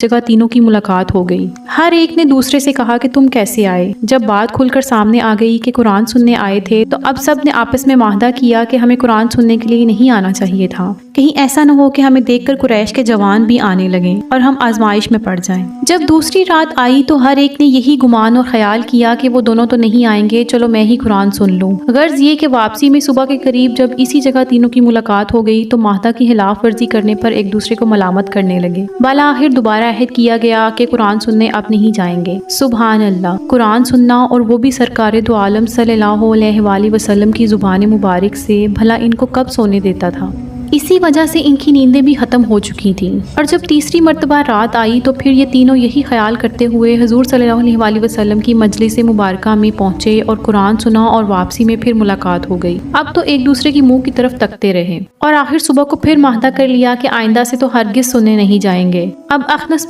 جگہ تینوں کی ملاقات ہو گئی۔ ہر ایک نے دوسرے سے کہا کہ تم کیسے آئے۔ جب بات کھل کر سامنے آ گئی کہ قرآن سننے آئے تھے تو اب سب نے آپس میں معاہدہ کیا کہ ہمیں قرآن سننے کے لیے نہیں آنا چاہیے تھا، کہیں ایسا نہ ہو کہ ہمیں دیکھ کر قریش کے جوان بھی آنے لگیں اور ہم آزمائش میں پڑ جائیں۔ جب دوسری رات آئی تو ہر ایک نے یہی گمان اور خیال کیا کہ وہ دونوں تو نہیں آئیں گے، چلو میں ہی قرآن سن لوں۔ غرض یہ کہ واپسی میں صبح کے قریب جب اسی جگہ تینوں کی ملاقات ہو گئی تو معاہدہ کی خلاف ورزی کرنے پر ایک دوسرے کو ملامت کرنے لگے۔ بالآخر دوبارہ عہد کیا گیا کہ قرآن سننے اب نہیں جائیں گے۔ سبحان اللہ، قرآن سننا اور وہ بھی سرکار دو عالم صلی اللہ علیہ وآلہ وسلم کی زبان مبارک سے، بھلا ان کو کب سونے دیتا تھا۔ اسی وجہ سے ان کی نیندیں بھی ختم ہو چکی تھیں، اور جب تیسری مرتبہ رات آئی تو پھر یہ تینوں یہی خیال کرتے ہوئے حضور صلی اللہ علیہ وآلہ وسلم کی مجلس مبارکہ میں پہنچے اور قرآن سنا، اور واپسی میں پھر ملاقات ہو گئی۔ اب تو ایک دوسرے کی منہ کی طرف تکتے رہے، اور آخر صبح کو پھر معاہدہ کر لیا کہ آئندہ سے تو ہرگز سننے نہیں جائیں گے۔ اب اخنس